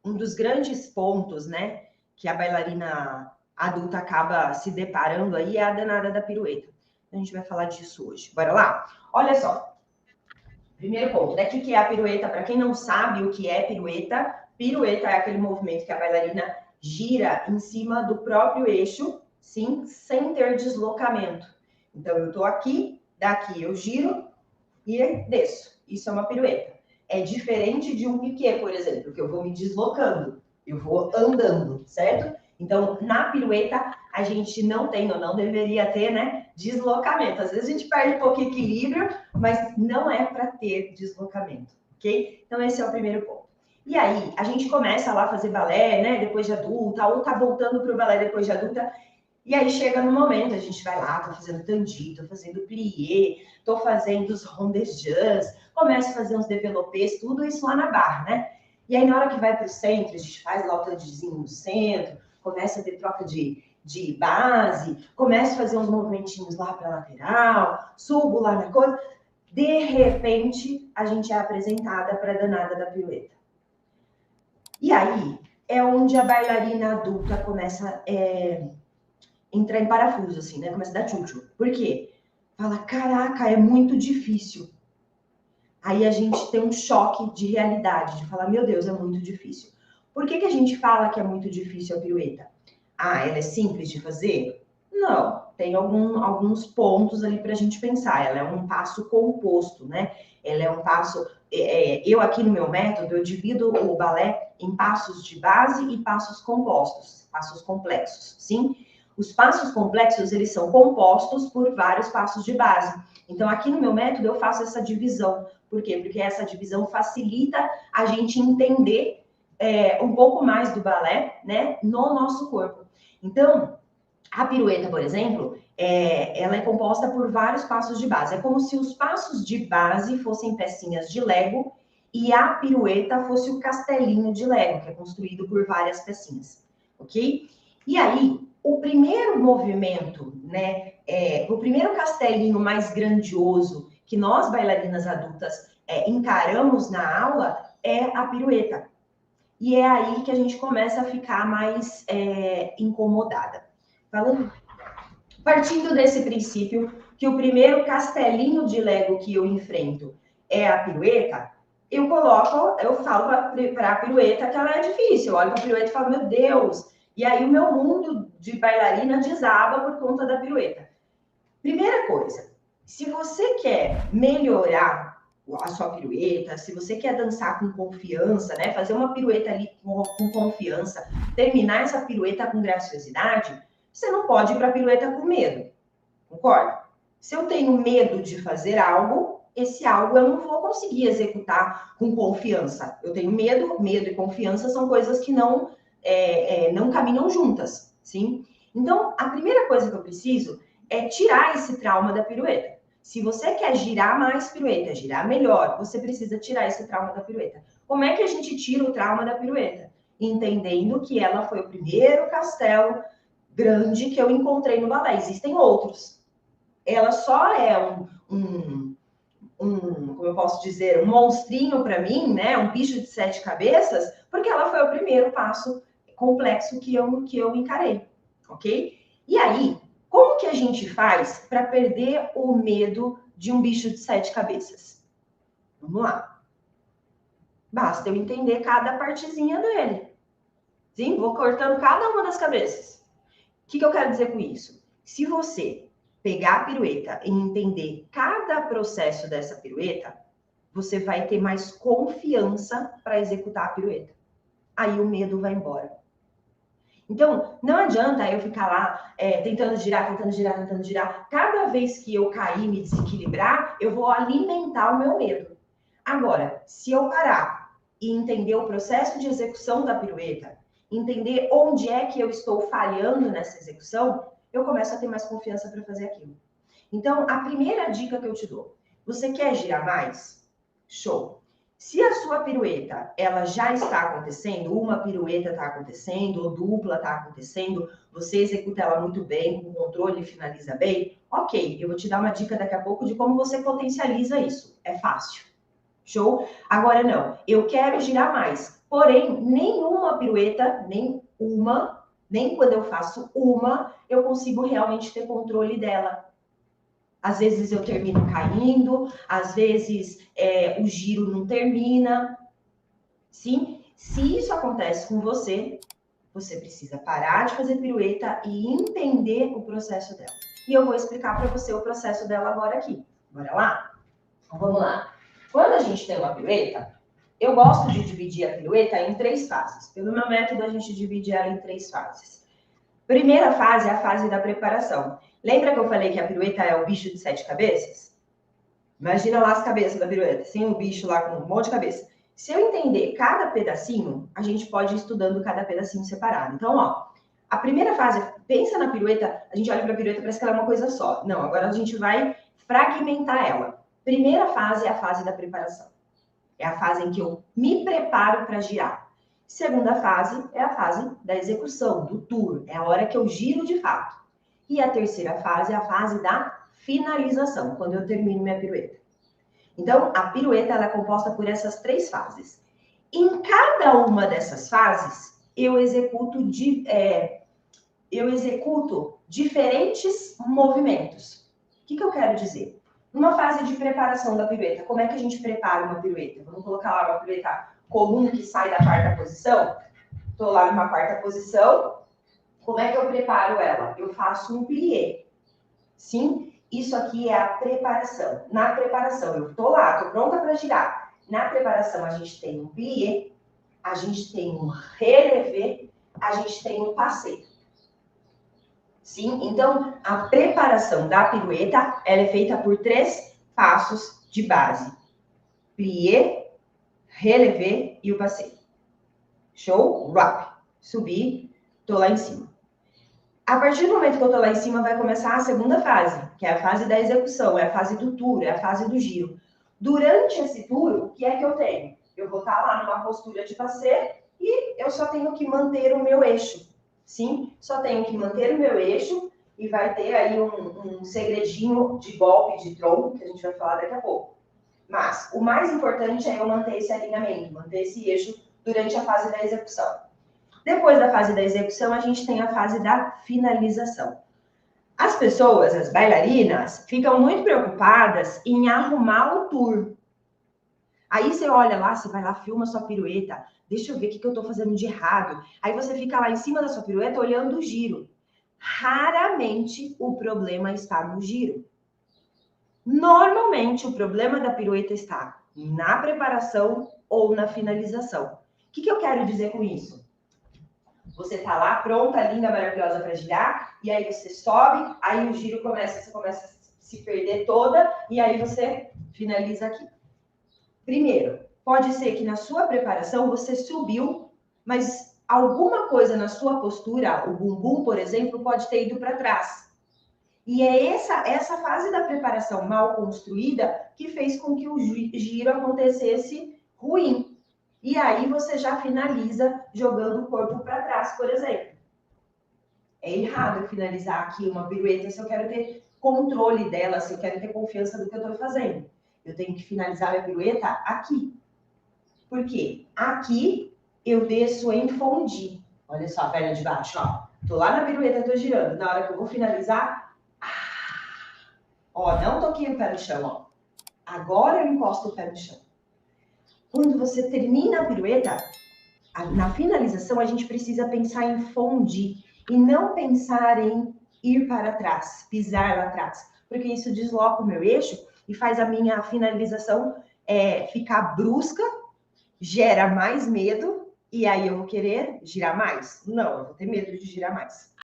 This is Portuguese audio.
um dos grandes pontos, né, que a bailarina adulta acaba se deparando aí é a danada da pirueta. A gente vai falar disso hoje. Bora lá? Olha só. Primeiro ponto, né? O que é a pirueta? Para quem não sabe o que é pirueta, pirueta é aquele movimento que a bailarina gira em cima do próprio eixo, sim, sem ter deslocamento. Então, eu estou aqui, daqui eu giro e desço. Isso é uma pirueta. É diferente de um piquê, por exemplo, que eu vou me deslocando, eu vou andando, certo? Então, na pirueta, a gente não tem, ou não deveria ter, né, deslocamento. Às vezes a gente perde um pouco de equilíbrio, mas não é para ter deslocamento, ok? Então, esse é o primeiro ponto. E aí, a gente começa lá a fazer balé, né, depois de adulta, ou tá voltando para o balé depois de adulta, e aí chega no momento, a gente vai lá, tô fazendo tandi, tô fazendo plié, tô fazendo os rondejans, começo a fazer uns développés, tudo isso lá na barra, né? E aí na hora que vai pro centro, a gente faz lá o tandizinho no centro, começa a ter troca de base, começo a fazer uns movimentinhos lá pra lateral, subo lá na coisa. De repente, a gente é apresentada para a danada da pirueta. E aí é onde a bailarina adulta começa entrar em parafuso, assim, né? Começa a dar tchutchu. Por quê? Fala, caraca, é muito difícil. Aí a gente tem um choque de realidade, de falar, meu Deus, é muito difícil. Por que a gente fala que é muito difícil a pirueta? Ah, ela é simples de fazer? Não, tem alguns pontos ali para a gente pensar. Ela é um passo composto, né? Ela é um passo... eu aqui no meu método, eu divido o balé em passos de base e passos compostos, passos complexos, sim? Os passos complexos, eles são compostos por vários passos de base. Então, aqui no meu método, eu faço essa divisão. Por quê? Porque essa divisão facilita a gente entender um pouco mais do balé, né, no nosso corpo. Então, a pirueta, por exemplo, ela é composta por vários passos de base. É como se os passos de base fossem pecinhas de Lego e a pirueta fosse o castelinho de Lego, que é construído por várias pecinhas, ok? E aí, o primeiro movimento, né, o primeiro castelinho mais grandioso que nós, bailarinas adultas, encaramos na aula é a pirueta. E é aí que a gente começa a ficar mais incomodada. Partindo desse princípio, que o primeiro castelinho de Lego que eu enfrento é a pirueta, eu falo para a pirueta que ela é difícil. Eu olho para a pirueta e falo, meu Deus. E aí o meu mundo de bailarina desaba por conta da pirueta. Primeira coisa, se você quer melhorar a sua pirueta, se você quer dançar com confiança, né, fazer uma pirueta ali com confiança, terminar essa pirueta com graciosidade, você não pode ir para a pirueta com medo, concorda? Se eu tenho medo de fazer algo, esse algo eu não vou conseguir executar com confiança. Eu tenho medo e confiança são coisas que não caminham juntas, sim? Então, a primeira coisa que eu preciso é tirar esse trauma da pirueta. Se você quer girar mais pirueta, girar melhor, você precisa tirar esse trauma da pirueta. Como é que a gente tira o trauma da pirueta? Entendendo que ela foi o primeiro castelo grande que eu encontrei no balé. Existem outros. Ela só é como eu posso dizer, um monstrinho para mim, né? Um bicho de 7 cabeças, porque ela foi o primeiro passo complexo que eu encarei, ok? E aí, como que a gente faz para perder o medo de um bicho de 7 cabeças? Vamos lá. Basta eu entender cada partezinha dele. Sim, vou cortando cada uma das cabeças. O que eu quero dizer com isso? Se você pegar a pirueta e entender cada processo dessa pirueta, você vai ter mais confiança para executar a pirueta. Aí o medo vai embora. Então, não adianta eu ficar lá tentando girar. Cada vez que eu cair, me desequilibrar, eu vou alimentar o meu medo. Agora, se eu parar e entender o processo de execução da pirueta, entender onde é que eu estou falhando nessa execução, eu começo a ter mais confiança para fazer aquilo. Então, a primeira dica que eu te dou, você quer girar mais? Show! Se a sua pirueta, ela já está acontecendo, uma pirueta está acontecendo, ou dupla está acontecendo, você executa ela muito bem, com controle e finaliza bem, ok, eu vou te dar uma dica daqui a pouco de como você potencializa isso. É fácil. Show? Agora não, eu quero girar mais. Porém, nenhuma pirueta, nem quando eu faço uma, eu consigo realmente ter controle dela. Às vezes eu termino caindo, às vezes o giro não termina. Sim? Se isso acontece com você, você precisa parar de fazer pirueta e entender o processo dela. E eu vou explicar para você o processo dela agora aqui. Bora lá? Então, vamos lá. Quando a gente tem uma pirueta, eu gosto de dividir a pirueta em 3 fases. Pelo meu método, a gente divide ela em 3 fases. Primeira fase é a fase da preparação. Lembra que eu falei que a pirueta é o bicho de 7 cabeças? Imagina lá as cabeças da pirueta, assim, o bicho lá com um monte de cabeça. Se eu entender cada pedacinho, a gente pode ir estudando cada pedacinho separado. Então, ó, a primeira fase, pensa na pirueta, a gente olha para a pirueta, parece que ela é uma coisa só. Não, agora a gente vai fragmentar ela. Primeira fase é a fase da preparação. É a fase em que eu me preparo para girar. Segunda fase é a fase da execução, do tour. É a hora que eu giro de fato. E a terceira fase é a fase da finalização, quando eu termino minha pirueta. Então, a pirueta ela é composta por essas 3 fases. Em cada uma dessas fases, eu executo diferentes movimentos. O que eu quero dizer? Numa fase de preparação da pirueta, como é que a gente prepara uma pirueta? Vamos colocar lá uma pirueta comum que sai da 4ª posição. Estou lá numa 4ª posição. Como é que eu preparo ela? Eu faço um plié. Sim? Isso aqui é a preparação. Na preparação, eu estou lá, estou pronta para girar. Na preparação, a gente tem um plié, a gente tem um relevé, a gente tem um passé. Sim? Então, a preparação da pirueta, ela é feita por 3 passos de base. Plié, relevé e o passé. Show? Rap. Subi, tô lá em cima. A partir do momento que eu tô lá em cima, vai começar a segunda fase, que é a fase da execução, é a fase do tour, é a fase do giro. Durante esse tour, o que é que eu tenho? Eu vou estar lá numa postura de passé e eu só tenho que manter o meu eixo. Sim? Só tenho que manter o meu eixo e vai ter aí um segredinho de golpe, de tronco, que a gente vai falar daqui a pouco. Mas o mais importante é eu manter esse alinhamento, manter esse eixo durante a fase da execução. Depois da fase da execução, a gente tem a fase da finalização. As pessoas, as bailarinas, ficam muito preocupadas em arrumar o tour. Aí você olha lá, você vai lá, filma sua pirueta, deixa eu ver o que eu estou fazendo de errado. Aí você fica lá em cima da sua pirueta olhando o giro. Raramente o problema está no giro. Normalmente o problema da pirueta está na preparação ou na finalização. O que eu quero dizer com isso? Você tá lá pronta, linda, maravilhosa para girar, e aí você sobe, aí o giro você começa a se perder toda, e aí você finaliza aqui. Primeiro, pode ser que na sua preparação você subiu, mas alguma coisa na sua postura, o bumbum, por exemplo, pode ter ido para trás. E é essa fase da preparação mal construída que fez com que o giro acontecesse ruim. E aí você já finaliza jogando o corpo para trás, por exemplo. É errado eu finalizar aqui uma pirueta se eu quero ter controle dela, se eu quero ter confiança do que eu estou fazendo. Eu tenho que finalizar a minha pirueta aqui. Por quê? Aqui eu desço em fondue. Olha só a perna de baixo, ó. Tô lá na pirueta, tô girando. Na hora que eu vou finalizar, ó, não toquei o pé no chão, ó. Agora eu encosto o pé no chão. Quando você termina a pirueta, na finalização, a gente precisa pensar em fondue e não pensar em ir para trás, pisar lá atrás, porque isso desloca o meu eixo e faz a minha finalização ficar brusca, gera mais medo e aí eu vou querer girar mais? Não, eu vou ter medo de girar mais.